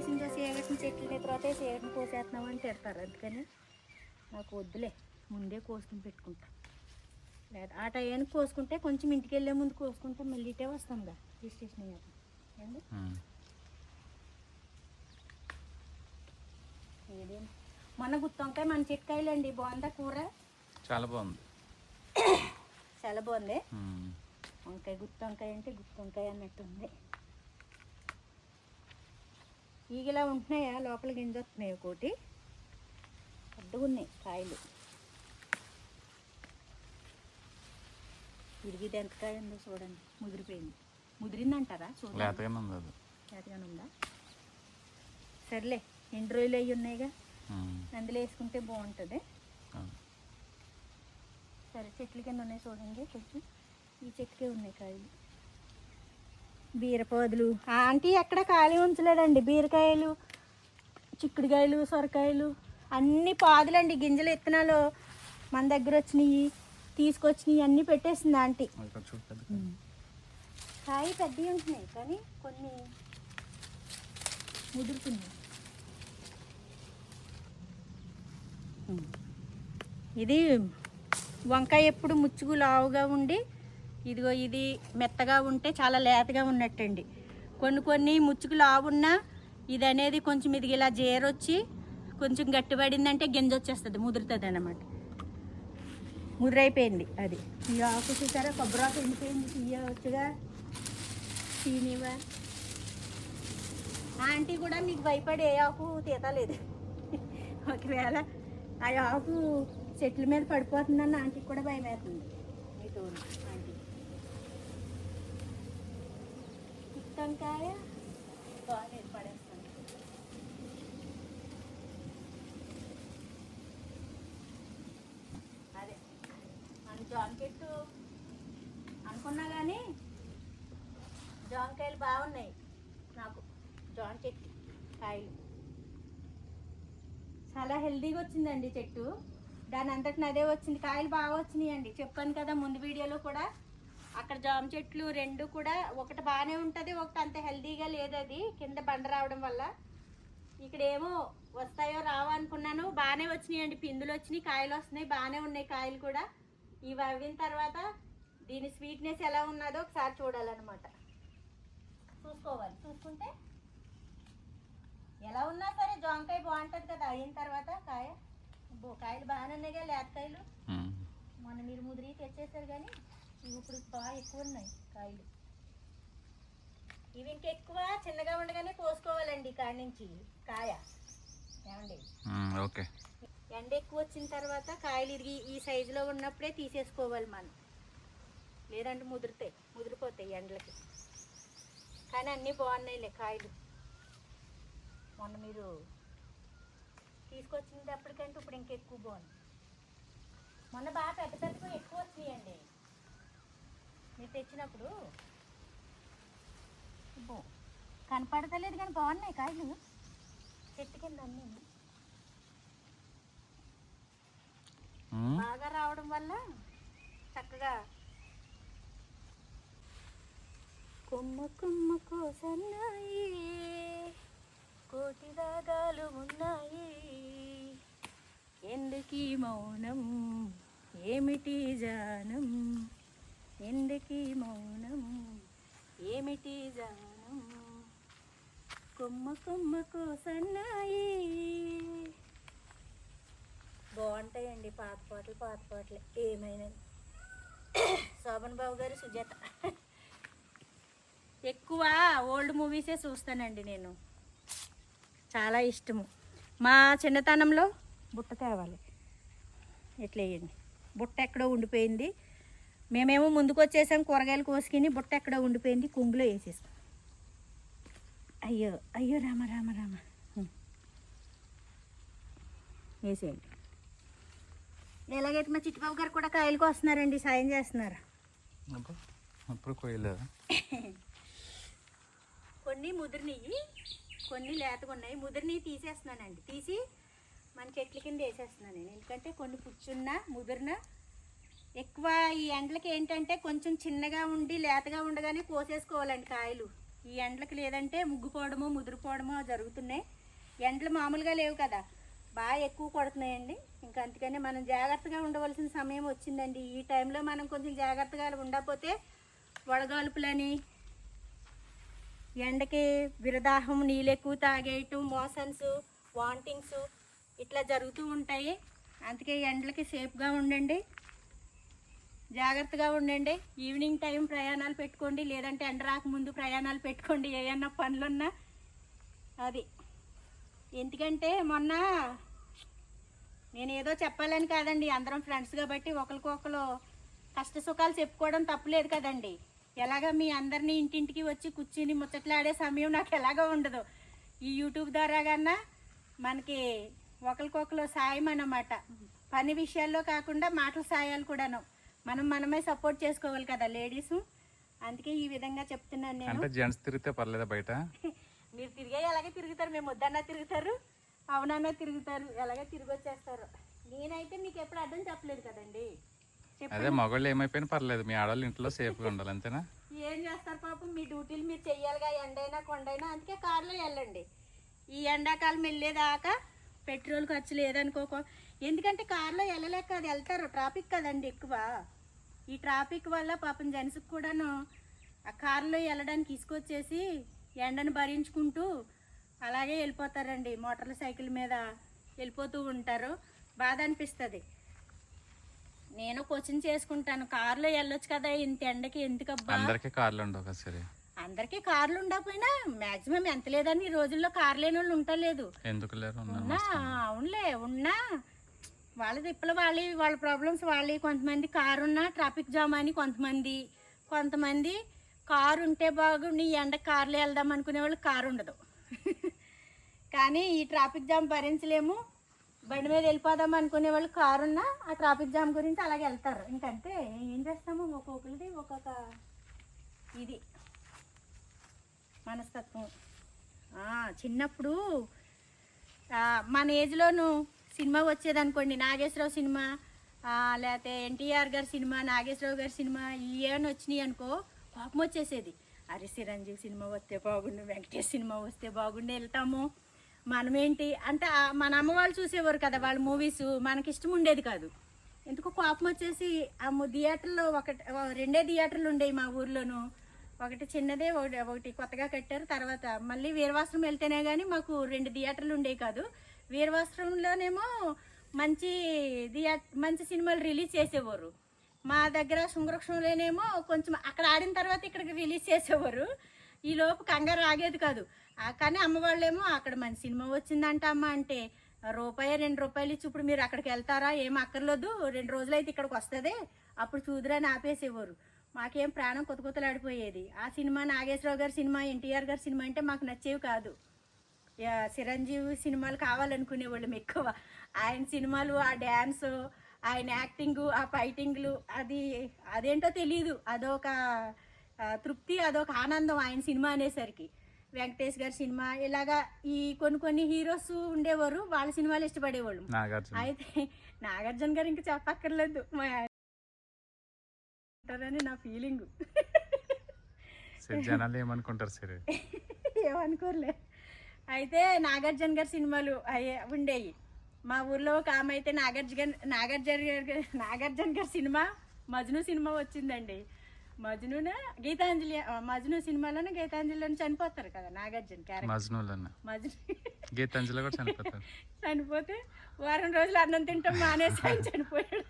కోసిందో చీకటిని చెట్లు నిద్రపోతే చీకటిని కోసేస్తున్నావు అని తిడతారు. అందుకని నాకు వద్దులే, ముందే కోసుకుని పెట్టుకుంటా. లేదా ఆ టైంకి కోసుకుంటే కొంచెం ఇంటికి వెళ్ళే ముందు కోసుకుంటే మళ్ళీ ఇటే వస్తాం కదా రిజిస్ట్రేషన్ అయ్యాక. ఏంది ఏదేమి మొన్న గుత్తి వంకాయ మన చెట్కాయలు అండి, బాగుందా కూర? చాలా బాగుంది, చాలా బాగుంది. వంకాయ గుత్తి వంకాయ అంటే గుత్తి వంకాయ అన్నట్టు ఉంది. ఈగలా ఉంటున్నాయా, లోపల గింజ వస్తున్నాయి ఒకటి, పెద్దగా ఉన్నాయి కాయలు. ఇది ఎంత కాయ ఉందో చూడండి, ముదిరిపోయింది. ముదిరిందంటారా? చూడండి, లేతగానే ఉందా? సర్లే, ఎన్ని రోజులు అయ్యి ఉన్నాయిగా, అందులో వేసుకుంటే బాగుంటుంది. సరే, చెట్ల కింద ఉన్నాయి చూడండి, కొంచెం ఈ చెట్టుకే ఉన్నాయి కాయలు. బీరపోదులు ఆంటీ ఎక్కడ ఖాళీ ఉంచలేదండి. బీరకాయలు, చిక్కుడుకాయలు, సొరకాయలు అన్నీ పాదులండి. గింజలు విత్తనాలు మన దగ్గర వచ్చినాయి, తీసుకొచ్చినాయి అన్నీ పెట్టేసింది ఆంటీ. కాయ పెద్దవి ఉంటున్నాయి కానీ కొన్ని ముదురుతున్నాయి. ఇది వంకాయ ఎప్పుడు ముచ్చుగు లావుగా ఉండి, ఇదిగో ఇది మెత్తగా ఉంటే చాలా లేతగా ఉన్నట్టండి. కొన్ని ముచ్చుకు లావున్నా ఇది అనేది కొంచెం ఇది ఇలా జేరొచ్చి కొంచెం గట్టిపడిందంటే గింజ వచ్చేస్తుంది, ముదురుతుంది అన్నమాట. ముదురైపోయింది అది. ఈ ఆకు చూసారా, కొబ్బరి ఆకు ఎండిపోయింది, తీయవచ్చుగా, తీనివా. ఆంటీ కూడా మీకు భయపడి ఏ ఆకు తీతలేదు. ఒకవేళ ఆ ఆకు చెట్ల మీద పడిపోతుందని ఆంటీకి కూడా భయం అవుతుంది. మీతో ఆంటీ గుత్తంకాయ బాగాలేదు, పడేస్తాను. అదే మన జాంకెట్టు అనుకున్నా కానీ జాంకాయలు బాగున్నాయి నాకు. జాన్ చెట్టు కాయలు చాలా హెల్తీగా వచ్చిందండి చెట్టు, దాని అంతటిని అదే వచ్చింది. కాయలు బాగా వచ్చినాయి అండి, చెప్పాను కదా ముందు వీడియోలో కూడా. అక్కడ జామ చెట్లు రెండు కూడా, ఒకటి బాగానే ఉంటుంది, ఒకటి అంత హెల్తీగా లేదు, అది కింద బండ రావడం వల్ల. ఇక్కడ ఏమో వస్తాయో రావో అనుకున్నాను, బాగానే వచ్చినాయండి. పిందులు వచ్చినాయి, కాయలు వస్తున్నాయి, బాగానే ఉన్నాయి కాయలు కూడా. ఇవి అవిన తర్వాత దీని స్వీట్నెస్ ఎలా ఉన్నదో ఒకసారి చూడాలన్నమాట, చూసుకోవాలి. చూసుకుంటే ఎలా ఉన్నా సరే జాంకాయ బాగుంటుంది కదా అయిన తర్వాత. కాయలు బాగానే ఉన్నాయిగా, లేతకాయలు. మొన్న మీరు ముదిరి తెచ్చేసారు కానీ ఇవి ఇప్పుడు బాగా ఎక్కువ ఉన్నాయి కాయలు. ఇవి ఇంకెక్కువ చిన్నగా ఉండగానే కోసుకోవాలండి కాడి నుంచి కాయ. ఏమండి, ఓకే. ఎండ ఎక్కువ వచ్చిన తర్వాత కాయలు ఇరిగి ఈ సైజులో ఉన్నప్పుడే తీసేసుకోవాలి మనం, లేదంటే ముదిరిపోతాయి ఎండలకి. కానీ అన్నీ బాగున్నాయిలే కాయలు. మొన్న మీరు తీసుకొచ్చినప్పటికంటే ఇప్పుడు ఇంకెక్కువ బాగుంది. మొన్న బాగా పెద్దగా ఎక్కువ వచ్చినాయండి మీరు తెచ్చినప్పుడు. కనపడతలేదు కానీ బాగున్నాయి కాయలు చెట్టు కింద అన్నీ. బాగా రావడం వల్ల చక్కగా కొమ్మ కొమ్మ కోసన్నాయి, కోటి రాగాలు ఉన్నాయి, ఎందుకీ మౌనం ఏమిటి జానం, ఎందుకీ మౌనం ఏమిటి జానం, కొమ్మ కొమ్మ కోసన్నాయి. బాగుంటాయండి పాత పాటలు ఏమైనా. శోభన్ బాబు గారు, సుజాత. ఎక్కువ ఓల్డ్ మూవీసే చూస్తానండి నేను, చాలా ఇష్టము. మా చిన్నతనంలో బుట్ట తేవాలి, ఎట్లా వేయండి, బుట్ట ఎక్కడో ఉండిపోయింది. మేమేమో ముందుకు వచ్చేసాం కూరగాయలు కోసుకుని, బుట్ట ఎక్కడో ఉండిపోయింది, కుంగులో వేసేసాం. అయ్యో అయ్యో రామ రామ రామ. వేసేయండి. ఎలాగైతే మా చిట్టుబాబు గారు కూడా కాయలకు వస్తున్నారండి, సాయం చేస్తున్నారు. కొన్ని ముదిరినవి, కొన్ని లేతగా ఉన్నాయి. ముదిరినవి తీసేస్తున్నానండి, తీసి మన చెట్ల కింద వేసేస్తున్నాను నేను. ఎందుకంటే కొన్ని పుచ్చున్నా ముదిరిన ఎక్కువ ఈ ఎండలకి ఏంటంటే కొంచెం చిన్నగా ఉండి లేతగా ఉండగానే కోసేసుకోవాలండి కాయలు. ఈ ఎండలకి లేదంటే ముగ్గుపోవడమో ముదిరిపోవడమో జరుగుతున్నాయి. ఎండలు మామూలుగా లేవు కదా, బాగా ఎక్కువ కొడుతున్నాయండి. ఇంకా అందుకని మనం జాగ్రత్తగా ఉండవలసిన సమయం వచ్చిందండి. ఈ టైంలో మనం కొంచెం జాగ్రత్తగా ఉండకపోతే వడగాల్పులని, ఎండకి విరదాహం, నీళ్ళు ఎక్కువ తాగేయటం, మోషన్స్, వాంటింగ్స్ ఇట్లా జరుగుతూ ఉంటాయి. అందుకే ఎండలకి సేఫ్గా ఉండండి, జాగ్రత్తగా ఉండండి. ఈవినింగ్ టైం ప్రయాణాలు పెట్టుకోండి, లేదంటే ఎండ రాకముందు ప్రయాణాలు పెట్టుకోండి ఏమన్నా పనులున్నా. అది ఎందుకంటే మొన్న నేను ఏదో చెప్పాలని కాదండి, అందరం ఫ్రెండ్స్ కాబట్టి ఒకరికొకరు కష్ట సుఖాలు చెప్పుకోవడం తప్పులేదు కదండి. ఎలాగ మీ అందరినీ ఇంటింటికి వచ్చి కూర్చుని ముచ్చట్లాడే సమయం నాకు ఎలాగో ఉండదు. ఈ యూట్యూబ్ ద్వారా కన్నా మనకి ఒకరికొకరు సాయం అన్నమాట. పని విషయాల్లో కాకుండా మాటల సాయాలు కూడాను మనమే సపోర్ట్ చేసుకోవాలి కదా లేడీస్. అందుకే ఈ విధంగా చెప్తున్నాను నేను. అంటే జెంట్స్ తిరిగితే పర్లేదా బయట? మీరు తిరిగే ఎలాగే తిరుగుతారు, మేము వద్దన్నా తిరుగుతారు, అవునన్నా తిరుగుతారు, ఎలాగే తిరిగి వచ్చేస్తారు. నేనైతే మీకు ఎప్పుడు అర్థం చెప్పలేదు కదండి. అదే మగవాళ్ళు ఏమైపోయినా పర్లేదు, మీ ఆడవాళ్ళు ఇంట్లో సేఫ్గా ఉండాలి అంతేనా? ఏం చేస్తారు పాపం, మీ డ్యూటీలు మీరు చెయ్యాలిగా, ఎండైనా కొండైనా. అందుకే కారులో వెళ్ళండి. ఈ ఎండాకాలం వెళ్ళేదాకా పెట్రోల్ ఖర్చు లేదనుకోకో. ఎందుకంటే కారులో వెళ్ళలేక అది వెళ్తారు, ట్రాఫిక్ కదండి ఎక్కువ. ఈ ట్రాఫిక్ వల్ల పాపం జెంట్స్కి కూడాను ఆ కారులో వెళ్ళడానికి తీసుకొచ్చేసి ఎండను భరించుకుంటూ అలాగే వెళ్ళిపోతారండి. మోటార్ సైకిల్ మీద వెళ్ళిపోతూ ఉంటారు, బాధ అనిపిస్తుంది. నేను క్వశ్చన్ చేసుకుంటాను, కారులో వెళ్ళొచ్చు కదా ఇంత ఎండకి ఎందుకబ్బా. అందరికీ కార్లు ఉండవు కదా సరే. అందరికీ కార్లు ఉండకపోయినా మాక్సిమం ఎంత లేదని ఈ రోజుల్లో కార్ లేని వాళ్ళు ఉండలేదు. ఎందుకు లేరు? అవునులే, ఉన్నా వాళ్ళ తిప్పలు వాళ్ళ ప్రాబ్లమ్స్ వాళ్ళ. కొంతమంది కారు ఉన్నా ట్రాఫిక్ జామ్ అని కొంతమంది కారు ఉంటే బాగుండి ఎండ కార్లో వెళ్దాం అనుకునే వాళ్ళు కారు ఉండదు. కానీ ఈ ట్రాఫిక్ జామ్ భరించలేము, బండి మీద వెళ్ళిపోదాం అనుకునే వాళ్ళు కారున్నా ఆ ట్రాఫిక్ జామ్ గురించి అలాగే వెళ్తారు. ఇంకంతే, ఏం చేస్తాము, ఒక్కొక్కరిది ఒక్కొక్క ఇది మనస్తత్వం. చిన్నప్పుడు మన ఏజ్లోనూ సినిమా వచ్చేదనుకోండి, నాగేశ్వరరావు సినిమా లేకపోతే ఎన్టీఆర్ గారి సినిమా, నాగేశ్వరరావు గారి సినిమా ఏమైనా వచ్చినాయి అనుకో కోపం వచ్చేసేది. అరే చిరంజీవి సినిమా వస్తే బాగుండు, వెంకటేష్ సినిమా వస్తే బాగుండు, వెళ్తాము. మనమేంటి అంటే మన అమ్మ వాళ్ళు చూసేవారు కదా వాళ్ళ మూవీస్, మనకి ఇష్టం ఉండేది కాదు. ఎందుకు కోపం వచ్చేసి ఆ థియేటర్లో రెండే థియేటర్లు ఉండేవి మా ఊర్లోనూ. ఒకటి చిన్నదే, ఒకటి కొత్తగా కట్టారు. తర్వాత మళ్ళీ వీరవాసరం వెళ్తేనే కానీ మాకు 2 థియేటర్లు ఉండేవి కాదు. వీరవాసరంలోనేమో మంచి సినిమాలు రిలీజ్ చేసేవారు. మా దగ్గర శృంగవృక్షంలోనేమో కొంచెం అక్కడ ఆడిన తర్వాత ఇక్కడికి రిలీజ్ చేసేవారు. ఈ లోపు కంగారు ఆగేది కాదు. కానీ అమ్మవాళ్ళేమో అక్కడ మంచి సినిమా వచ్చిందంట అమ్మ అంటే రూపాయి 2 రూపాయలు ఇచ్చి ఇప్పుడు మీరు అక్కడికి వెళ్తారా, ఏం అక్కర్లేదు, 2 రోజులైతే ఇక్కడికి వస్తుంది, అప్పుడు చూదురని ఆపేసేవారు. మాకేం ప్రాణం కొత్తలాడిపోయేది. ఆ సినిమా నాగేశ్వరరావు గారి సినిమా, ఎన్టీఆర్ గారి సినిమా అంటే మాకు నచ్చేవి కాదు. చిరంజీవి సినిమాలు కావాలనుకునేవాళ్ళం ఎక్కువ. ఆయన సినిమాలు, ఆ డ్యాన్సు, ఆయన యాక్టింగు, ఆ ఫైటింగ్లు, అదేంటో తెలియదు, అదొక తృప్తి, అదొక ఆనందం ఆయన సినిమా అనేసరికి. వెంకటేష్ గారి సినిమా ఇలాగా ఈ కొన్ని హీరోస్ ఉండేవారు, వాళ్ళ సినిమాలు ఇష్టపడేవాళ్ళు. అయితే నాగార్జున గారు ఇంకా చెప్పక్కర్లేదు అని నా ఫీలింగ్. జనాలు ఏమనుకుంటారు సరే, ఏమనుకోర్లే. అయితే నాగార్జున గారి సినిమాలు ఉండేవి. మా ఊర్లో ఒక ఆమె అయితే నాగార్జున గారి సినిమా మజ్ను సినిమా వచ్చిందండి. మజ్ను సినిమాలోనే గీతాంజలిలోనే చనిపోతారు కదా నాగార్జున గీతాంజలి కూడా చనిపోతే వారం రోజులు అన్నం తింటాం మానేసి ఆయన చనిపోయాడు.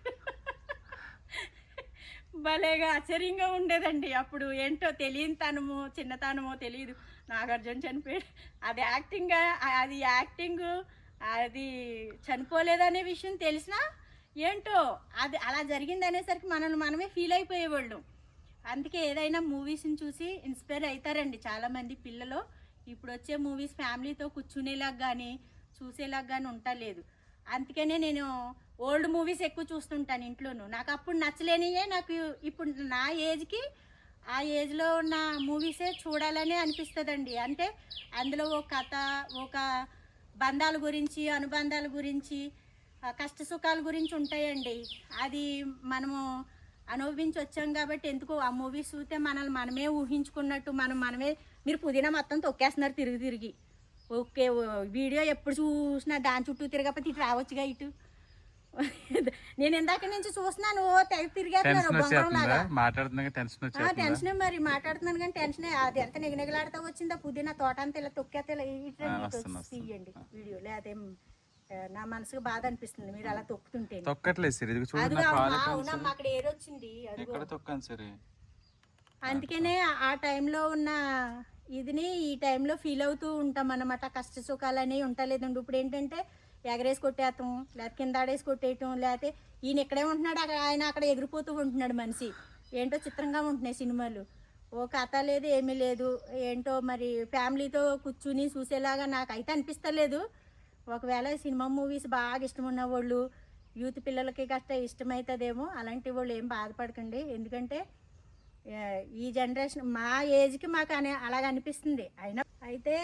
భలేగా ఆశ్చర్యంగా ఉండేదండి అప్పుడు. ఏంటో తెలియనితనమో చిన్నతనమో తెలియదు, నాగార్జున చనిపోయాడు. అది యాక్టింగ్ అది చనిపోలేదనే విషయం తెలిసినా ఏంటో అది అలా జరిగింది అనేసరికి మనమే ఫీల్ అయిపోయేవాళ్ళం. అందుకే ఏదైనా మూవీస్ని చూసి ఇన్స్పైర్ అవుతారండి చాలామంది పిల్లలు. ఇప్పుడు వచ్చే మూవీస్ ఫ్యామిలీతో కూర్చునేలాగా కానీ చూసేలాగా కానీ ఉండలేదు. అందుకనే నేను ఓల్డ్ మూవీస్ ఎక్కువ చూస్తుంటాను ఇంట్లోనూ. నాకు అప్పుడు నచ్చలేనియే నాకు ఇప్పుడు నా ఏజ్కి ఆ ఏజ్లో ఉన్న మూవీసే చూడాలనే అనిపిస్తుందండి. అంటే అందులో ఒక కథ, ఒక బంధాల గురించి, అనుబంధాల గురించి, కష్ట సుఖాల గురించి ఉంటాయండి. అది మనము అనుభవించి వచ్చాం కాబట్టి ఎందుకో ఆ మూవీస్ చూస్తే మనల్ని మనమే ఊహించుకున్నట్టు మనమే మీరు పుదీనా మొత్తం తొక్కేస్తున్నారు తిరిగి ఓకే వీడియో ఎప్పుడు చూసినా దాని చుట్టూ తిరగకపోతే ఇటు రావచ్చుగా ఇటు నేను ఇందాక నుంచి చూస్తున్నాను తెగ తిరిగేస్తున్నాను బొంగరంలాగా టెన్షన్ మరి మాట్లాడుతున్నాను కానీ టెన్షన్ అది ఎంత నిగనిగలాడుతూ వచ్చిందా పుదీనా తోట అంతా ఇలా తొక్కేస్తే తీయండి వీడియో లేదే నా మనసుకు బాధ అనిపిస్తుంది మీరు అలా తొక్కుతుంటే అవునమ్మా అక్కడ ఏరొచ్చింది అందుకనే ఆ టైంలో ఉన్న ఇదిని ఈ టైంలో ఫీల్ అవుతూ ఉంటాం అన్నమాట. కష్ట సుఖాలు అనేవి ఉంటలేదండి. ఇప్పుడు ఏంటంటే ఎగరేసి కొట్టేస్తాం, లేకపోతే కింద ఆడేసి కొట్టేయటం, లేకపోతే ఈయన ఇక్కడే ఉంటున్నాడు ఆయన అక్కడ ఎగిరిపోతూ ఉంటున్నాడు మనిషి. ఏంటో చిత్రంగా ఉంటున్నాయి సినిమాలు. ఓ కథ లేదు ఏమీ లేదు. ఏంటో మరి ఫ్యామిలీతో కూర్చుని చూసేలాగా నాకైతే అనిపిస్తలేదు. ఒకవేళ సినిమా మూవీస్ బాగా ఇష్టం ఉన్న వాళ్ళు, యూత్ పిల్లలకి కష్ట ఇష్టమవుతుందేమో. అలాంటి వాళ్ళు ఏం బాధపడకండి. ఎందుకంటే ఈ జనరేషన్ మా ఏజ్కి మాకు అలాగ అనిపిస్తుంది. అయినా అయితే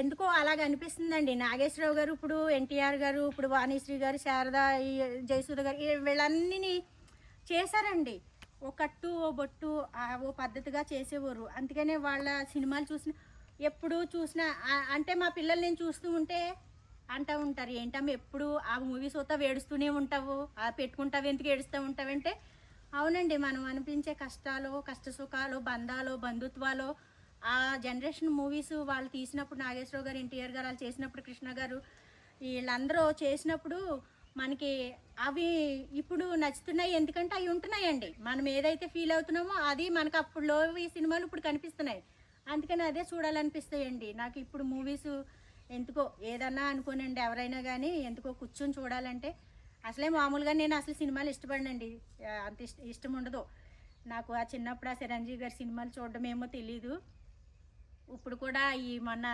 ఎందుకో అలాగ అనిపిస్తుందండి. నాగేశ్వరరావు గారు, ఇప్పుడు ఎన్టీఆర్ గారు, ఇప్పుడు వాణిశ్రీ గారు, శారద, జయసూద గారు వీళ్ళన్నీ చేశారండి. ఓ కట్టు ఓ బొట్టు ఓ పద్ధతిగా చేసేవారు. అందుకనే వాళ్ళ సినిమాలు ఎప్పుడు చూసినా అంటే మా పిల్లలు నేను చూస్తూ ఉంటే అంటూ ఉంటారు, ఏంటమ్మా ఎప్పుడు ఆ మూవీస్ వస్తా ఏడుస్తూనే ఉంటావు, పెట్టుకుంటావు, ఎందుకు ఏడుస్తూ ఉంటావంటే అవునండి, మనం అనిపించే కష్టాలు, కష్ట సుఖాలు, బంధాలు, బంధుత్వాలు ఆ జనరేషన్ మూవీస్ వాళ్ళు తీసినప్పుడు, నాగేశ్వరరావు గారు, ఎన్టీఆర్ గారు వాళ్ళు చేసినప్పుడు, కృష్ణ గారు వీళ్ళందరూ చేసినప్పుడు మనకి అవి ఇప్పుడు నచ్చుతున్నాయి. ఎందుకంటే అవి ఉంటున్నాయండి. మనం ఏదైతే ఫీల్ అవుతున్నామో అది మనకు అప్పుడులో ఈ సినిమాలు ఇప్పుడు కనిపిస్తున్నాయి. అందుకని అదే చూడాలనిపిస్తాయండి నాకు ఇప్పుడు మూవీస్. ఎందుకో ఏదన్నా అనుకోనండి, ఎవరైనా కానీ ఎందుకో కూర్చొని చూడాలంటే అసలే మామూలుగా నేను అసలు సినిమాలు ఇష్టపడినండి. అంత ఇష్టం ఉండదు నాకు. ఆ చిన్నప్పుడు ఆ చిరంజీవి గారి సినిమాలు చూడడం ఏమో తెలీదు. ఇప్పుడు కూడా ఈ మొన్న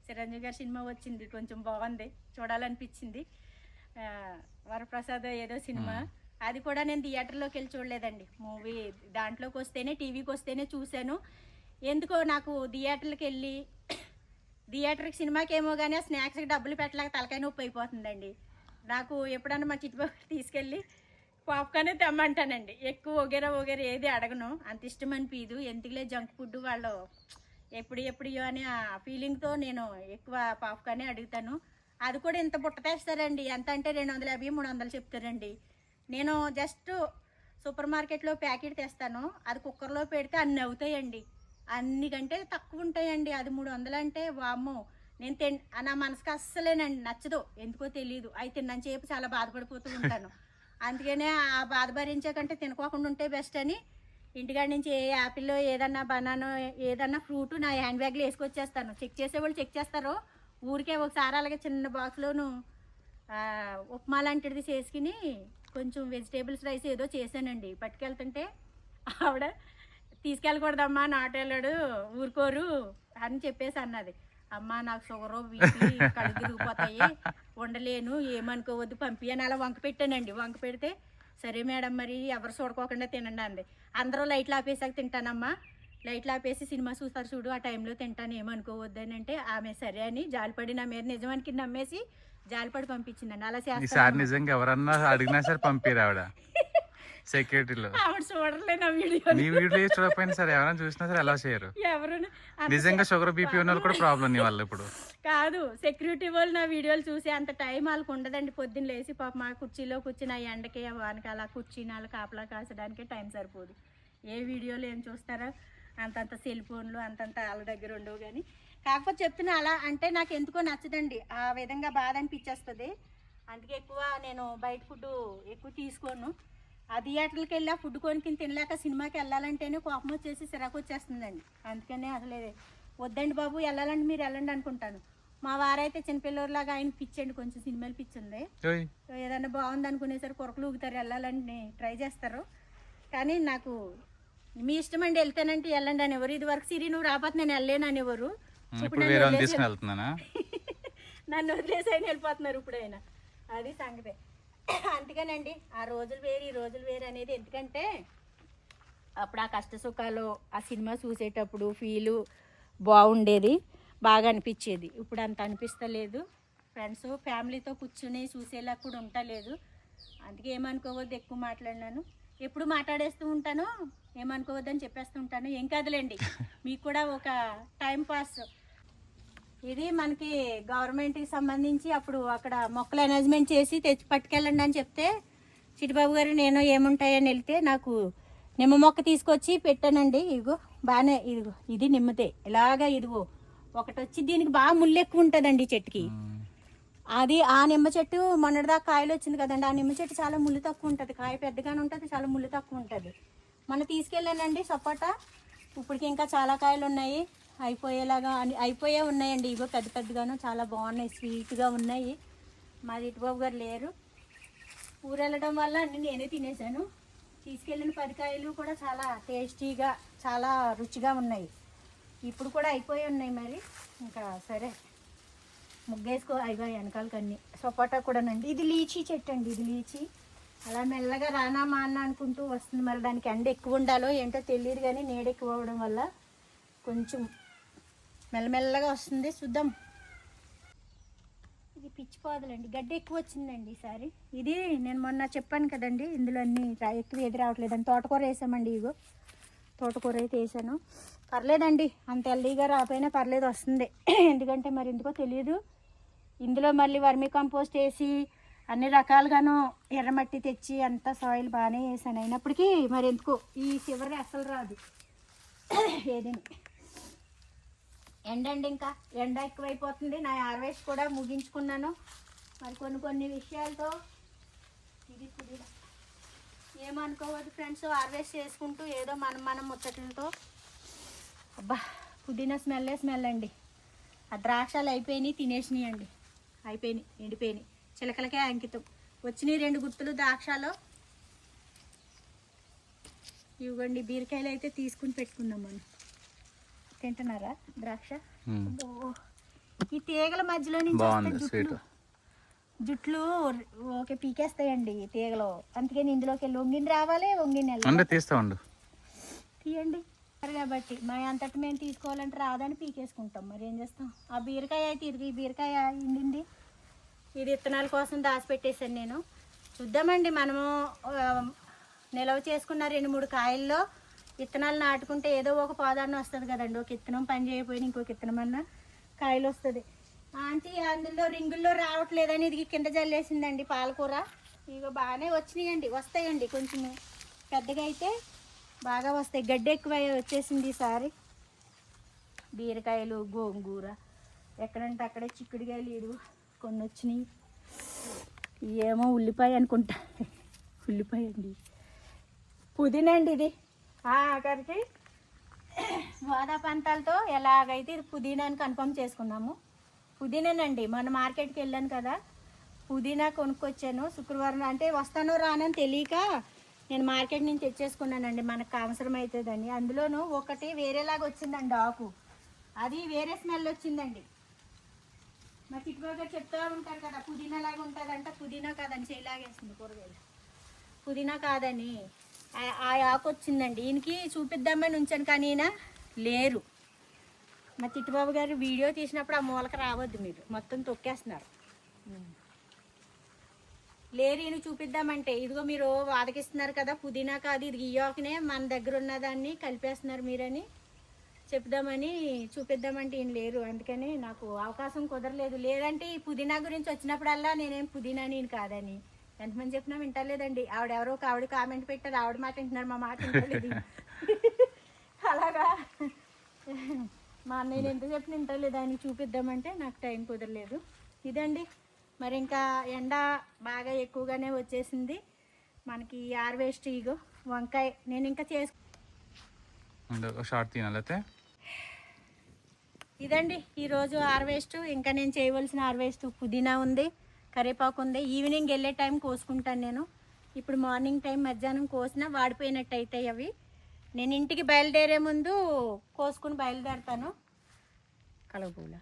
చిరంజీవి గారి సినిమా వచ్చింది, కొంచెం బాగుంది, చూడాలనిపించింది. వరప్రసాద్ ఏదో సినిమా, అది కూడా నేను థియేటర్లోకి వెళ్ళి చూడలేదండి. మూవీ దాంట్లోకి వస్తేనే, టీవీకి వస్తేనే చూశాను. ఎందుకో నాకు థియేటర్కి సినిమాకి ఏమో కానీ ఆ స్నాక్స్కి డబ్బులు పెట్టలేక తలకాయ నొప్పి అయిపోతుందండి నాకు. ఎప్పుడన్నా మా చిట్టుబాబు తీసుకెళ్ళి పాప్కార్నే తెమ్మంటానండి. ఎక్కువ ఒగేరా ఏది అడగను, అంత ఇష్టం అనిపించదు. ఎందుకులే జంక్ ఫుడ్ వాళ్ళు ఎప్పుడో అని ఆ ఫీలింగ్తో నేను ఎక్కువ పాప్కార్నే అడుగుతాను. అది కూడా ఇంత బుట్ట తెస్తారండి. ఎంత అంటే 250, 300 చెప్తారండి. నేను జస్ట్ సూపర్ మార్కెట్లో ప్యాకెట్ తెస్తాను, అది కుక్కర్లో పెడితే అన్నీ అవుతాయండి. అన్ని కంటే తక్కువ ఉంటాయండి. అది 300 అంటే వామ్మో, నేను నా మనసుకు అస్సలేనండి నచ్చదు, ఎందుకో తెలియదు. అవి తిన్నాను చేపు చాలా బాధపడిపోతూ ఉంటాను. అందుకనే ఆ బాధ భరించే కంటే తినకోకుండా ఉంటే బెస్ట్ అని ఇంటికాడి నుంచి ఏ యాపిల్లో ఏదన్నా బనానో ఏదన్నా ఫ్రూట్ నా హ్యాండ్ బ్యాగ్లో వేసుకొచ్చేస్తాను. చెక్ చేసేవాళ్ళు చెక్ చేస్తారు. ఊరికే ఒకసారి అలాగే చిన్న బాక్స్లోను ఉప్మా లాంటిది చేసుకుని కొంచెం వెజిటేబుల్స్ రైస్ ఏదో చేశానండి. పట్టుకెళ్తుంటే ఆవిడ తీసుకెళ్ళకూడదమ్మా, నాటేళ్ళాడు ఊరుకోరు అని చెప్పేసి అన్నది. అమ్మ నాకు షుగరు, బీపీ, కళ్ళు తిరిగిపోతాయి, ఉండలేను, ఏమనుకోవద్దు, పంపియని అలా వంక పెట్టానండి. వంక పెడితే సరే మేడం మరి ఎవరు చూడుకోకుండా తినండి అంది. అందరూ లైట్లు ఆపేసాక తింటానమ్మా, లైట్లు ఆపేసి సినిమా చూస్తారు చూడు, ఆ టైంలో తింటాను, ఏమనుకోవద్దు అని అంటే ఆమె సరే అని జాలిపడి నా మీద నిజానికి నమ్మేసి జాలిపడి పంపించిందండి. అలా చేస్తాను. నిజంగా ఎవరన్నా అడిగినా సరే పంపిరు ఆవిడ సెక్యూరిటీలో. ఆవిడ చూడలే నా వీడియో, నీ వీడియో చూడకపోయినా సరే ఎవరైనా చూసినా సరే అలా చేయరు. ఎవరు నిజంగా షుగర్ బీపీ ఉన్న కూడా ప్రాబ్లం నీ వల్ల. ఇప్పుడు కాదు, సెక్యూరిటీ వాళ్ళు నా వీడియోలు చూసి అంత టైం వాళ్ళకు ఉండదండి. పొద్దున్న లేచి పాప మా కుర్చీలో కూర్చుని ఆ ఎండకి వానికి అలా కూర్చుని వాళ్ళకి కాపలా కాసడానికి టైం సరిపోదు. ఏ వీడియోలు ఏం చూస్తారో అంతంత సెల్ ఫోన్లు అంతంత వాళ్ళ దగ్గర ఉండవు. కానీ కాకపోతే చెప్తున్నా అలా అంటే నాకు ఎందుకో నచ్చదండి. ఆ విధంగా బాధ అనిపించేస్తుంది. అందుకే ఎక్కువ నేను బయట ఫుడ్ ఎక్కువ తీసుకోను. ఆ థియేటర్కి వెళ్ళి ఆ ఫుడ్ కొనుక్కుని తినలేక సినిమాకి వెళ్ళాలంటేనే కోపం వచ్చేసి సిరాకు వచ్చేస్తుందండి. అందుకనే అసలు వద్దండి బాబు, వెళ్ళాలంటే మీరు వెళ్ళండి అనుకుంటాను. మా వారైతే చిన్నపిల్లలాగా ఆయన పిచ్చండి, కొంచెం సినిమాలు పిచ్చింది. ఏదన్నా బాగుంది అనుకునేసరి కొరకలు ఊగుతారు, వెళ్ళాలని ట్రై చేస్తారు. కానీ నాకు మీ ఇష్టం అండి, వెళ్తానంటే వెళ్ళండి అనేవారు. ఇది వరకు సిరి నువ్వు రాకపోతే నేను వెళ్ళలేను అనేవారు. ఇప్పుడు నన్ను వదిలేసి ఆయన వెళ్ళిపోతున్నారు ఇప్పుడైనా. అది సంగతే. అందుకనండి ఆ రోజులు వేరు ఈ రోజులు వేరు అనేది. ఎందుకంటే అప్పుడు ఆ కష్ట సుఖాలు ఆ సినిమా చూసేటప్పుడు ఫీలు బాగుండేది, బాగా అనిపించేది. ఇప్పుడు అంత అనిపిస్తలేదు. ఫ్రెండ్స్ ఫ్యామిలీతో కూర్చుని చూసేలా కూడా ఉండలేదు. అందుకే ఏమనుకోవద్దు ఎక్కువ మాట్లాడినాను. ఎప్పుడు మాట్లాడేస్తూ ఉంటాను, ఏమనుకోవద్దని చెప్పేస్తూ ఉంటాను. ఏం కాదులేండి, మీకు కూడా ఒక టైం పాస్. ఇది మనకి గవర్నమెంట్కి సంబంధించి అప్పుడు అక్కడ మొక్కలు అనౌన్స్మెంట్ చేసి తెచ్చి పట్టుకెళ్ళండి అని చెప్తే చిటిబాబు గారు నేను ఏముంటాయని వెళ్తే నాకు నిమ్మ మొక్క తీసుకొచ్చి పెట్టానండి. ఇదిగో బాగానే, ఇదిగో ఇది నిమ్మతే ఇలాగా, ఇదిగో ఒకటి వచ్చి దీనికి బాగా ముళ్ళు ఎక్కువ ఉంటుందండి చెట్టుకి. అది ఆ నిమ్మ చెట్టు మొన్నటిదాకా కాయలు వచ్చింది కదండి, ఆ నిమ్మ చెట్టు చాలా ముళ్ళు తక్కువ ఉంటుంది, కాయ పెద్దగానే ఉంటుంది, చాలా ముళ్ళు తక్కువ ఉంటుంది. మొన్న తీసుకెళ్ళానండి సపోటా, ఇప్పటికి ఇంకా చాలా కాయలు ఉన్నాయి, అయిపోయే ఉన్నాయండి. ఇగో పెద్ద పెద్దగాను చాలా బాగున్నాయి, స్వీట్గా ఉన్నాయి. మాది ఇటుబాబు గారు లేరు, ఊరు వెళ్ళడం వల్ల అన్ని నేనే తినేసాను. తీసుకెళ్ళిన 10 కాయలు కూడా చాలా టేస్టీగా చాలా రుచిగా ఉన్నాయి. ఇప్పుడు కూడా అయిపోయి ఉన్నాయి. మరి ఇంకా సరే ముగ్గేసుకో అయిపోయి వెనకాలకి అన్ని. సపోటా కూడానండి, ఇది లీచీ చెట్టు అండి, ఇది లీచీ. అలా మెల్లగా రానా మా అన్న అనుకుంటూ వస్తుంది. మరి దానికి ఎండ ఎక్కువ ఉండాలో ఏంటో తెలియదు, కానీ నీడ ఎక్కువ అవ్వడం వల్ల కొంచెం మెల్లమెల్లగా వస్తుంది, చూద్దాం. ఇది పిచ్చిపోదలండి, గడ్డి ఎక్కువ వచ్చిందండి ఈసారి. ఇది నేను మొన్న చెప్పాను కదండి, ఇందులో అన్ని ఎక్కువ ఏది రావట్లేదని తోటకూర వేసామండి. ఇగో తోటకూర అయితే వేసాను, పర్లేదండి, అంత హెల్దీగా రాకపోయినా పర్లేదు, వస్తుంది. ఎందుకంటే మరి ఎందుకో తెలియదు. ఇందులో మళ్ళీ వర్మీ కంపోస్ట్ వేసి అన్ని రకాలుగాను ఎర్రమట్టి తెచ్చి అంతా సాయిల్ బాగానే వేసాను. అయినప్పటికీ మరి ఎందుకో ఈ చివరి అసలు రాదు ఏదని. ఎండండి, ఇంకా ఎండ ఎక్కువైపోతుంది. నా హార్వెస్ట్ కూడా ముగించుకున్నాను. మరి కొన్ని విషయాలతో ఇది పుదీనా ఏమనుకోవద్దు ఫ్రెండ్స్, హార్వెస్ట్ చేసుకుంటూ ఏదో మనం ముచ్చట్లతో. అబ్బా పుదీనా స్మెల్ అండి. ఆ ద్రాక్షాలు అయిపోయినాయి, తినేసినాయి అండి, అయిపోయినాయి, ఎండిపోయినాయి, చిలకలకే అంకితం. వచ్చినాయి 2 గుర్తులు ద్రాక్షలో. ఇవ్వండి బీరకాయలు అయితే తీసుకుని పెట్టుకున్నాం మనం. తింటున్నారా ద్రాక్ష? ఈ తీగల మధ్యలో నుంచి జుట్లు ఓకే పీకేస్తాయండి తీగలు, అందుకని ఇందులోకి వంగిని రావాలి, వంగిని తీయండి. కాబట్టి మా అంతటి మేము తీసుకోవాలంటే రాదని పీకేసుకుంటాం. మరి ఏం చేస్తాం. ఆ బీరకాయ అయితే ఇది, ఈ బీరకాయ ఇండింది, ఇది విత్తనాల కోసం దాచిపెట్టేసాను నేను. చూద్దామండి, మనము నిల్వ చేసుకున్న 2-3 కాయల్లో విత్తనాలు నాటుకుంటే ఏదో ఒక పాదాన్ని వస్తుంది కదండి. ఒక విత్తనం పని చేయకపోయినా ఇంకొక విత్తనం అన్నా కాయలు వస్తుంది. ఆంటీ అందులో రింగుల్లో రావట్లేదని ఇది కింద జల్లేసిందండి పాలకూర. ఇక బాగానే వచ్చినాయండి, వస్తాయండి, కొంచెం పెద్దగా అయితే బాగా వస్తాయి. గడ్డి ఎక్కువ వచ్చేసింది ఈసారి. బీరకాయలు, గోంగూర, ఎక్కడంటే అక్కడే చిక్కుడుకాయలు ఇడు కొన్ని వచ్చినాయి. ఏమో ఉల్లిపాయ అనుకుంటా, ఉల్లిపాయ అండి, పుదీనా అండి ఇది. ఆఖరికి వాదా పంతాలతో ఎలాగైతే ఇది పుదీనా అని కన్ఫర్మ్ చేసుకున్నాము. పుదీనానండి, మొన్న మార్కెట్కి వెళ్ళాను కదా, పుదీనా కొనుక్కొచ్చాను. శుక్రవారం అంటే వస్తానో రానని తెలియక నేను మార్కెట్ నుంచి తెచ్చేసుకున్నానండి, మనకు అవసరం అవుతుందని. అందులోనూ ఒకటి వేరేలాగా వచ్చిందండి ఆకు, అది వేరే స్మెల్ వచ్చిందండి. మా చిట్టుబాగా చెప్తూ ఉంటారు కదా పుదీనా లాగా ఉంటుందంట, పుదీనా కాదని చేయలాగేస్తుంది కూరగాయలు, పుదీనా కాదని ఆ ఆకు వచ్చిందండి. ఈయనకి చూపిద్దామని ఉంచాను, కానీ ఈయన లేరు. మా చిట్టుబాబు గారు వీడియో తీసినప్పుడు ఆ మూలక రావద్దు, మీరు మొత్తం తొక్కేస్తున్నారు. లేరు, ఈయన చూపిద్దామంటే ఇదిగో మీరు వాదకిస్తున్నారు కదా పుదీనా కాదు ఇది గియ్యాకునే మన దగ్గర ఉన్నదాన్ని కలిపేస్తున్నారు మీరని చెప్దామని చూపిద్దామంటే ఈయన లేరు. అందుకని నాకు అవకాశం కుదరలేదు. లేదంటే ఈ పుదీనా గురించి వచ్చినప్పుడల్లా నేనేం పుదీనా నేను కాదని ఎంతమంది చెప్పినా వింటలేదండి. ఆవిడ కామెంట్ పెట్టారు, ఆవిడ మాట వింటున్నారు, మా మాట వింటలేదు. అలాగా మా అన్నయ్య ఎంత చెప్పిన వింటలేదు, ఆయనకి చూపిద్దామంటే నాకు టైం కుదరలేదు. ఇదండి మరి. ఇంకా ఎండ బాగా ఎక్కువగానే వచ్చేసింది మనకి. హార్వెస్ట్ ఇగో వంకాయ నేను ఇంకా ఇదండి ఈరోజు హార్వెస్ట్. ఇంకా నేను చేయవలసిన హార్వెస్ట్ పుదీనా ఉంది, కరివేపాకు ఉంది. ఈవినింగ్ వెళ్ళే టైం కోసుకుంటాను నేను. ఇప్పుడు మార్నింగ్ టైం మధ్యాహ్నం కోసినా వాడిపోయినట్టు అవుతాయి అవి. నేను ఇంటికి బయలుదేరే ముందు కోసుకుని బయలుదేరుతాను. కలువ పువ్వులు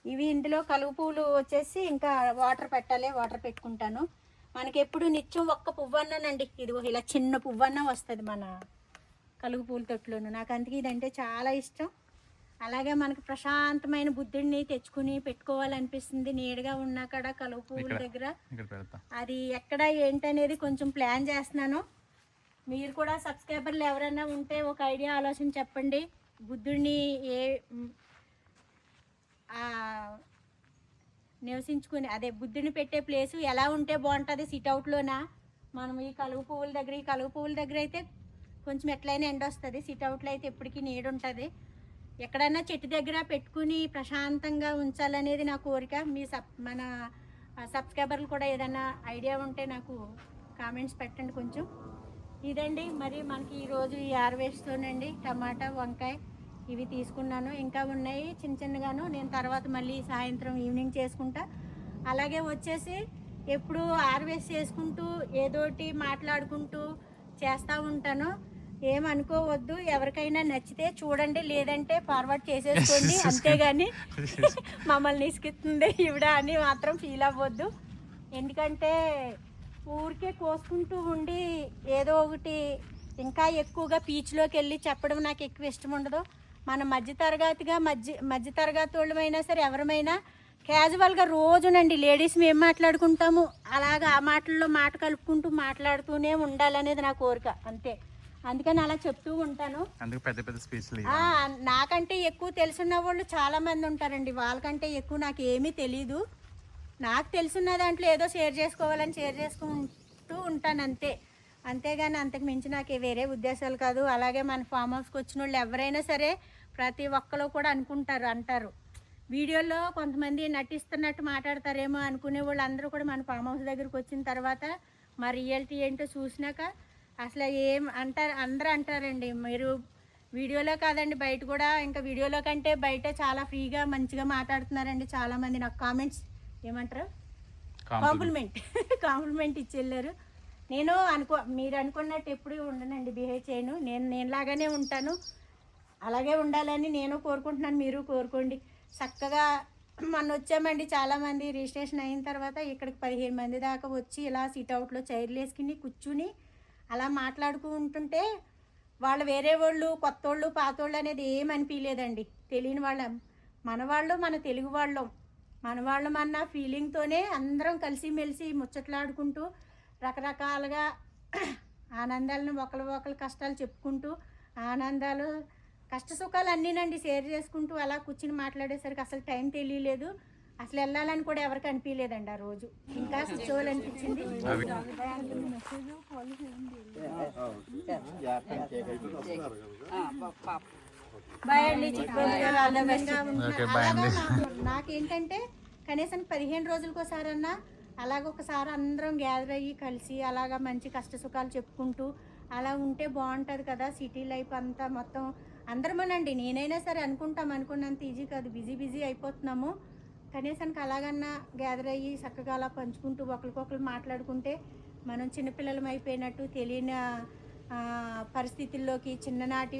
ఇవి, ఇందులో కలువ పువ్వులు వచ్చేసి ఇంకా వాటర్ పెట్టాలి, వాటర్ పెట్టుకుంటాను. మనకి ఎప్పుడు నిత్యం ఒక్క పువ్వన్నానండి, ఇదిగో ఇలా చిన్న పువ్వన్న వస్తుంది మన కలువ పూల తొట్టులోను. నాకు అందుకే ఇదంటే చాలా ఇష్టం. అలాగే మనకు ప్రశాంతమైన బుద్ధుడిని తెచ్చుకుని పెట్టుకోవాలనిపిస్తుంది. నీడగా ఉన్నా కాడ కలువ పువ్వుల దగ్గర. అది ఎక్కడ ఏంటనేది కొంచెం ప్లాన్ చేస్తున్నాను. మీరు కూడా సబ్స్క్రైబర్లు ఎవరైనా ఉంటే ఒక ఐడియా ఆలోచన చెప్పండి. బుద్ధుడిని నివసించుకుని అదే బుద్ధుడిని పెట్టే ప్లేసు ఎలా ఉంటే బాగుంటుంది సిట్అవుట్లోనా? మనం ఈ కలువ పువ్వుల దగ్గర అయితే కొంచెం ఎట్లయినా ఎండ వస్తుంది. సిట్అవుట్లో అయితే ఎప్పటికీ నీడ ఉంటుంది. ఎక్కడైనా చెట్టు దగ్గర పెట్టుకుని ప్రశాంతంగా ఉంచాలనేది నా కోరిక. మన సబ్స్క్రైబర్లు కూడా ఏదైనా ఐడియా ఉంటే నాకు కామెంట్స్ పెట్టండి కొంచెం. ఇదండి మరి మనకి ఈరోజు ఈ హార్వెస్ట్తోనండి టమాటా, వంకాయ ఇవి తీసుకున్నాను. ఇంకా ఉన్నాయి చిన్న చిన్నగాను. నేను తర్వాత మళ్ళీ సాయంత్రం ఈవినింగ్ చేసుకుంటా. అలాగే వచ్చేసి ఎప్పుడు హార్వెస్ట్ చేసుకుంటూ ఏదోటి మాట్లాడుకుంటూ చేస్తూ ఉంటాను. ఏమనుకోవద్దు. ఎవరికైనా నచ్చితే చూడండి, లేదంటే ఫార్వర్డ్ చేసేసుకోండి. అంతేగాని మమ్మల్ని ఇసుకిస్తుంది ఈవిడ అని మాత్రం ఫీల్ అవ్వద్దు. ఎందుకంటే ఊరికే కోసుకుంటూ ఉండి ఏదో ఒకటి ఇంకా ఎక్కువగా పీచ్లోకి వెళ్ళి చెప్పడం నాకు ఎక్కువ ఇష్టం ఉండదు. మన మధ్యతరగతి వాళ్ళమైనా సరే ఎవరమైనా క్యాజువల్గా రోజునండి లేడీస్ మేము మాట్లాడుకుంటాము, అలాగా ఆ మాటల్లో మాట కలుపుకుంటూ మాట్లాడుతూనే ఉండాలనేది నా కోరిక అంతే. అందుకని అలా చెప్తూ ఉంటాను. నాకంటే ఎక్కువ తెలుసున్న వాళ్ళు చాలామంది ఉంటారండి. వాళ్ళకంటే ఎక్కువ నాకు ఏమీ తెలీదు. నాకు తెలుసున్న దాంట్లో ఏదో షేర్ చేసుకోవాలని షేర్ చేసుకుంటూ ఉంటాను అంతే. అంతేగాని అంతకు మించి నాకు వేరే ఉద్దేశాలు కాదు. అలాగే మన ఫామ్ హౌస్కి వచ్చిన వాళ్ళు ఎవరైనా సరే ప్రతి ఒక్కరు కూడా అంటారు వీడియోలో కొంతమంది నటిస్తున్నట్టు మాట్లాడతారేమో అనుకునే వాళ్ళు అందరూ కూడా మన ఫామ్ హౌస్ దగ్గరికి వచ్చిన తర్వాత మా రియాలిటీ ఏంటో చూసినాక అసలు ఏం అంటారు అందరూ అంటారండి. మీరు వీడియోలో కాదండి బయట కూడా, ఇంకా వీడియోలో కంటే బయట చాలా ఫ్రీగా మంచిగా మాట్లాడుతున్నారండి. చాలామంది నాకు కామెంట్స్ ఏమంటారు కాంప్లిమెంట్ ఇచ్చి వెళ్ళారు. నేను మీరు అనుకున్నట్టు ఎప్పుడు ఉండనండి, బిహేవ్ చేయను. నేనులాగానే ఉంటాను. అలాగే ఉండాలని నేను కోరుకుంటున్నాను, మీరు కోరుకోండి. చక్కగా మొన్న వచ్చామండి చాలామంది. రిజిస్ట్రేషన్ అయిన తర్వాత ఇక్కడికి 15 మంది దాకా వచ్చి ఇలా సిట్అవుట్లో చైర్లు వేసుకుని కూర్చుని అలా మాట్లాడుకుంటుంటే వాళ్ళు వేరే వాళ్ళు కొత్త వాళ్ళు పాత వాళ్ళు అనేది ఏమనిపించలేదండి. తెలియని వాళ్ళం మన తెలుగు వాళ్ళం అన్న ఫీలింగ్తోనే అందరం కలిసిమెలిసి ముచ్చట్లాడుకుంటూ రకరకాలుగా ఆనందాలను ఒకరు కష్టాలు చెప్పుకుంటూ ఆనందాలు కష్ట సుఖాలు అన్నీనండి షేర్ చేసుకుంటూ అలా కూర్చుని మాట్లాడేసరికి అసలు టైం తెలియలేదు. అసలు వెళ్ళాలని కూడా ఎవరికి అనిపించలేదండి ఆ రోజు. ఇంకా కూర్చోవాలనిపించింది. బాయ్ అండి. నాకేంటంటే కనీసం 15 రోజులకోసారన్నా అలాగొకసారి అందరం గ్యాదర్ అయ్యి కలిసి అలాగా మంచి కష్ట సుఖాలు చెప్పుకుంటూ అలా ఉంటే బాగుంటుంది కదా. సిటీ లైఫ్ అంతా మొత్తం అందరమోనండి, నేనైనా సరే అనుకున్నంత ఈజీ కాదు, బిజీ అయిపోతున్నాము. కనీసానికి అలాగన్నా గ్యాదర్ అయ్యి చక్కగా అలా పంచుకుంటూ ఒకరికొకరు మాట్లాడుకుంటే మనం చిన్నపిల్లలం అయిపోయినట్టు తెలియని పరిస్థితుల్లోకి చిన్ననాటి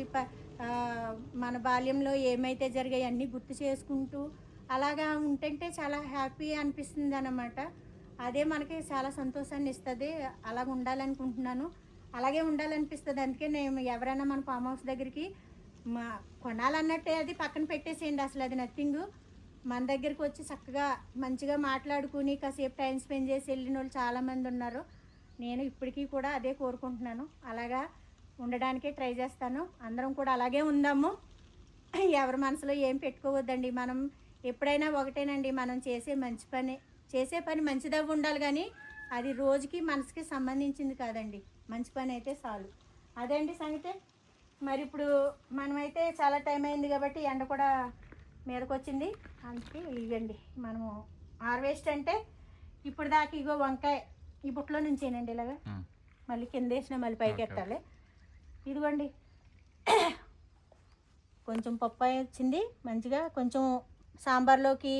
మన బాల్యంలో ఏమైతే జరిగాయి అన్నీ గుర్తు చేసుకుంటూ అలాగా ఉంటుంటే చాలా హ్యాపీ అనిపిస్తుంది అన్నమాట. అదే మనకి చాలా సంతోషాన్ని ఇస్తుంది. అలాగ ఉండాలనుకుంటున్నాను, అలాగే ఉండాలనిపిస్తుంది. అందుకే నేను ఎవరైనా మన ఫామ్ హౌస్ దగ్గరికి కొనాలన్నట్టే అది పక్కన పెట్టేసేయండి. అసలు అది నథింగ్. మన దగ్గరికి వచ్చి చక్కగా మంచిగా మాట్లాడుకుని కాసేపు టైం స్పెండ్ చేసి వెళ్ళిన వాళ్ళు చాలామంది ఉన్నారు. నేను ఇప్పటికీ కూడా అదే కోరుకుంటున్నాను. అలాగా ఉండడానికే ట్రై చేస్తాను. అందరం కూడా అలాగే ఉందాము. ఎవరి మనసులో ఏం పెట్టుకోవద్దండి. మనం ఎప్పుడైనా ఒకటేనండి, మనం చేసే పని మంచిగా ఉండాలి, కానీ అది రోజుకి మనసుకి సంబంధించింది కాదండి. మంచి పని అయితే చాలు. అదే అండి సంగతే. మరి ఇప్పుడు మనమైతే చాలా టైం అయింది కాబట్టి ఎండ కూడా మీదకి వచ్చింది. అందుకే ఇవ్వండి మనము హార్వెస్ట్ అంటే ఇప్పుడు దాకా ఇగో వంకాయ ఈ బుట్టలో నుంచేనండి ఇలాగా మళ్ళీ కింద వేసిన మళ్ళీ పైకి ఎత్తాలి. ఇదిగోండి కొంచెం పప్పాయ వచ్చింది మంచిగా, కొంచెం సాంబార్లోకి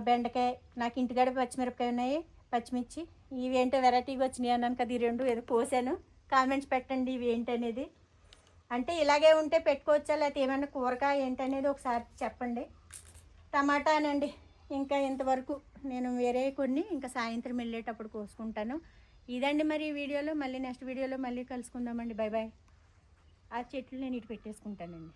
బెండకాయ, నాకు ఇంటికాడ పచ్చిమిరపకాయ ఉన్నాయి, పచ్చిమిర్చి. ఇవి ఏంటో వెరైటీగా వచ్చినాయి అన్నాను కదా, ఈ రెండు ఏదో కోసాను. కామెంట్స్ పెట్టండి ఇవి ఏంటనేది. అంటే ఇలాగే ఉంటే పెట్టుకోవచ్చా లేకపోతే ఏమైనా కూరగాయ ఏంటనేది ఒకసారి చెప్పండి. టమాటానండి ఇంకా ఇంతవరకు నేను వేరే కొన్ని ఇంకా సాయంత్రం వెళ్ళేటప్పుడు కోసుకుంటాను. ఇదండి మరి ఈ వీడియోలో. మళ్ళీ నెక్స్ట్ వీడియోలో మళ్ళీ కలుసుకుందామండి. Bye bye. ఆ చెట్లు నేను ఇటు పెట్టేసుకుంటానండి.